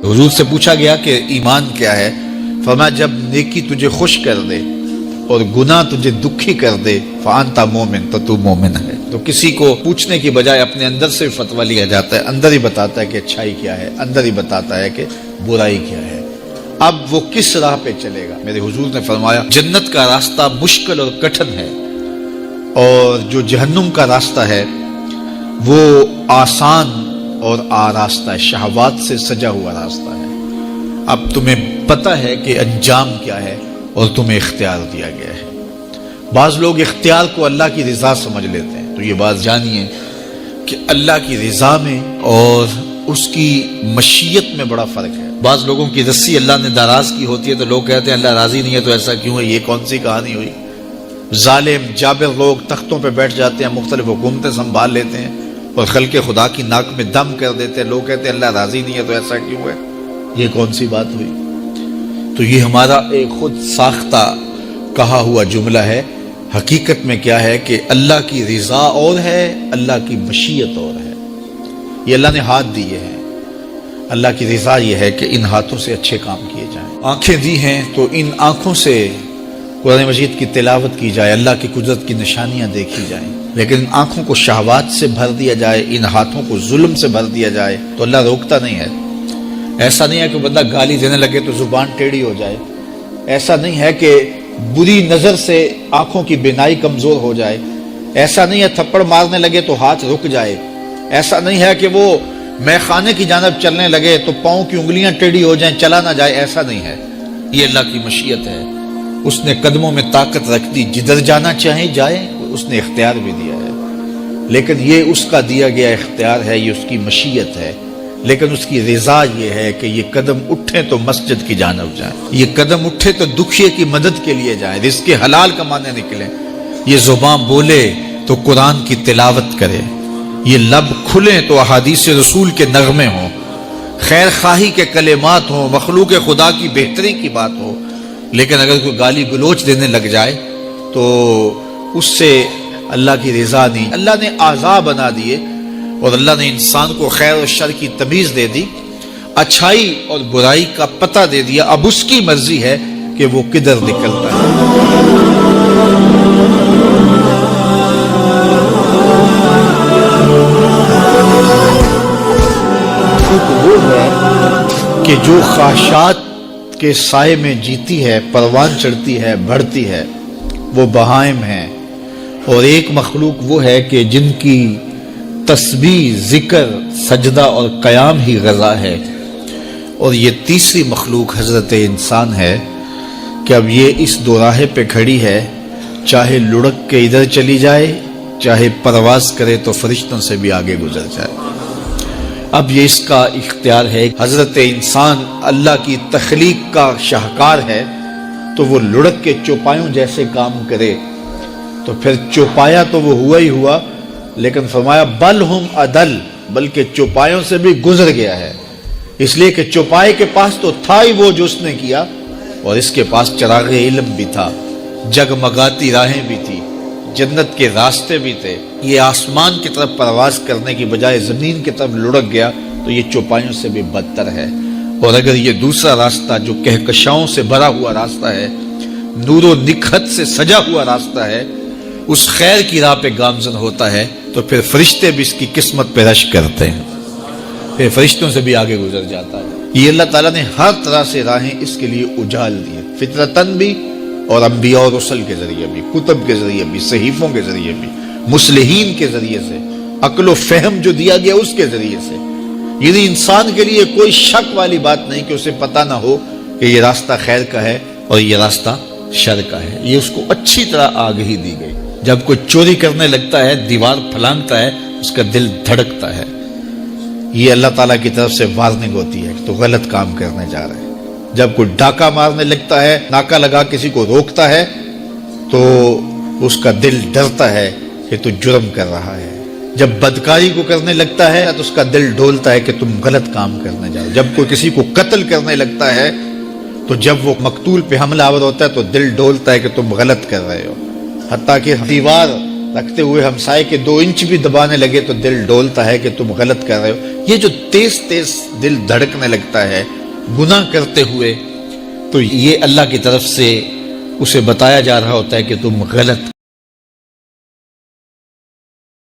حضور سے پوچھا گیا کہ ایمان کیا ہے؟ فرمایا جب نیکی تجھے خوش کر دے اور گناہ تجھے دکھی کر دے فانتا مومن، تو تو مومن ہے۔ تو کسی کو پوچھنے کی بجائے اپنے اندر سے فتویٰ لیا جاتا ہے، اندر ہی بتاتا ہے کہ اچھائی کیا ہے، اندر ہی بتاتا ہے کہ برائی کیا ہے۔ اب وہ کس راہ پہ چلے گا؟ میرے حضور نے فرمایا جنت کا راستہ مشکل اور کٹھن ہے، اور جو جہنم کا راستہ ہے وہ آسان اور آراستہ ہے، شہوات سے سجا ہوا راستہ ہے۔ اب تمہیں پتہ ہے کہ انجام کیا ہے اور تمہیں اختیار دیا گیا ہے۔ بعض لوگ اختیار کو اللہ کی رضا سمجھ لیتے ہیں، تو یہ بات جانیے کہ اللہ کی رضا میں اور اس کی مشیت میں بڑا فرق ہے۔ بعض لوگوں کی رسی اللہ نے ناراض کی ہوتی ہے تو لوگ کہتے ہیں اللہ راضی نہیں ہے تو ایسا کیوں ہے؟ یہ کون سی کہانی ہوئی؟ ظالم جابر لوگ تختوں پہ بیٹھ جاتے ہیں، مختلف حکومتیں سنبھال لیتے ہیں اور خلق خدا کی ناک میں دم کر دیتے ہیں، لوگ کہتے ہیں اللہ راضی نہیں ہے تو ایسا کیوں ہے؟ یہ کون سی بات ہوئی؟ تو یہ ہمارا ایک خود ساختہ کہا ہوا جملہ ہے۔ حقیقت میں کیا ہے کہ اللہ کی رضا اور ہے، اللہ کی مشیت اور ہے۔ یہ اللہ نے ہاتھ دیے ہیں، اللہ کی رضا یہ ہے کہ ان ہاتھوں سے اچھے کام کیے جائیں۔ آنکھیں دی ہیں تو ان آنکھوں سے قرآن مجید کی تلاوت کی جائے، اللہ کی قدرت کی نشانیاں دیکھی جائیں، لیکن ان آنکھوں کو شہوات سے بھر دیا جائے، ان ہاتھوں کو ظلم سے بھر دیا جائے تو اللہ روکتا نہیں ہے۔ ایسا نہیں ہے کہ بندہ گالی دینے لگے تو زبان ٹیڑھی ہو جائے، ایسا نہیں ہے کہ بری نظر سے آنکھوں کی بینائی کمزور ہو جائے، ایسا نہیں ہے تھپڑ مارنے لگے تو ہاتھ رک جائے، ایسا نہیں ہے کہ وہ مے خانے کی جانب چلنے لگے تو پاؤں کی انگلیاں ٹیڑھی ہو جائیں، چلا نہ جائے، ایسا نہیں ہے۔ یہ اللہ کی مشیت ہے، اس نے قدموں میں طاقت رکھ دی، جدھر جانا چاہیں جائیں، اس نے اختیار بھی دیا ہے، لیکن یہ اس کا دیا گیا اختیار ہے، یہ اس کی مشیت ہے، لیکن اس کی رضا یہ ہے کہ یہ قدم اٹھیں تو مسجد کی جانب جائیں، یہ قدم اٹھے تو دکھیے کی مدد کے لیے جائیں، رزق حلال کمانے نکلیں، یہ زبان بولے تو قرآن کی تلاوت کرے، یہ لب کھلیں تو احادیث رسول کے نغمے ہوں، خیر خواہی کے کلمات ہوں، مخلوق خدا کی بہتری کی بات ہو۔ لیکن اگر کوئی گالی گلوچ دینے لگ جائے تو اس سے اللہ کی رضا نہیں۔ اللہ نے اعضاء بنا دیے اور اللہ نے انسان کو خیر اور شر کی تمیز دے دی، اچھائی اور برائی کا پتہ دے دیا، اب اس کی مرضی ہے کہ وہ کدھر نکلتا ہے۔ وہ ہے کہ جو خواہشات کے سائے میں جیتی ہے، پروان چڑھتی ہے، بڑھتی ہے، وہ بہائم ہیں، اور ایک مخلوق وہ ہے کہ جن کی تسبیح، ذکر، سجدہ اور قیام ہی غذا ہے، اور یہ تیسری مخلوق حضرت انسان ہے کہ اب یہ اس دوراہے پہ کھڑی ہے، چاہے لڑک کے ادھر چلی جائے، چاہے پرواز کرے تو فرشتوں سے بھی آگے گزر جائے۔ اب یہ اس کا اختیار ہے۔ حضرت انسان اللہ کی تخلیق کا شاہکار ہے، تو وہ لڑک کے چوپایوں جیسے کام کرے تو پھر چوپایا تو وہ ہوا ہی ہوا، لیکن فرمایا بل ہم عدل، بلکہ چوپایوں سے بھی گزر گیا ہے، اس لیے کہ چوپائے کے پاس تو تھا ہی وہ جو اس نے کیا، اور اس کے پاس چراغ علم بھی تھا، جگمگاتی راہیں بھی تھی، جنت کے راستے بھی تھے۔ یہ آسمان کی طرف پرواز کرنے کی بجائے زمین کی طرف لڑک گیا تو یہ چوپایوں سے بھی بدتر ہے۔ اور اگر یہ دوسرا راستہ جو کہکشاؤں سے بھرا ہوا راستہ ہے، نور و نکھت سے سجا ہوا راستہ ہے، اس خیر کی راہ پہ گامزن ہوتا ہے تو پھر فرشتے بھی اس کی قسمت پہ رش کرتے ہیں، پھر فرشتوں سے بھی آگے گزر جاتا ہے۔ یہ اللہ تعالیٰ نے ہر طرح سے راہیں اس کے لیے اجال دی، فطرتاً بھی اور انبیاء اور رسل کے ذریعے بھی، کتب کے ذریعے بھی، صحیفوں کے ذریعے بھی، مصلحین کے ذریعے سے، عقل و فہم جو دیا گیا اس کے ذریعے سے۔ یعنی انسان کے لیے کوئی شک والی بات نہیں کہ اسے پتہ نہ ہو کہ یہ راستہ خیر کا ہے اور یہ راستہ شر کا ہے، یہ اس کو اچھی طرح آگہی دی گئی۔ جب کوئی چوری کرنے لگتا ہے، دیوار پھلانگتا ہے، اس کا دل دھڑکتا ہے، یہ اللہ تعالیٰ کی طرف سے وارننگ ہوتی ہے تو غلط کام کرنے جا رہے ہیں۔ جب کوئی ڈاکہ مارنے لگتا ہے، ناکہ لگا کسی کو روکتا ہے تو اس کا دل ڈرتا ہے کہ تو جرم کر رہا ہے۔ جب بدکاری کو کرنے لگتا ہے تو اس کا دل ڈولتا ہے کہ تم غلط کام کرنے جاؤ۔ جب کوئی کسی کو قتل کرنے لگتا ہے تو جب وہ مقتول پہ حملہ آور ہوتا ہے تو دل ڈولتا ہے کہ تم غلط کر رہے ہو، حتیٰ کہ دیوار رکھتے ہوئے ہمسائے کے 2 انچ بھی دبانے لگے تو دل ڈولتا ہے کہ تم غلط کر رہے ہو۔ یہ جو تیز تیز دل دھڑکنے لگتا ہے گناہ کرتے ہوئے، تو یہ اللہ کی طرف سے اسے بتایا جا رہا ہوتا ہے کہ تم غلط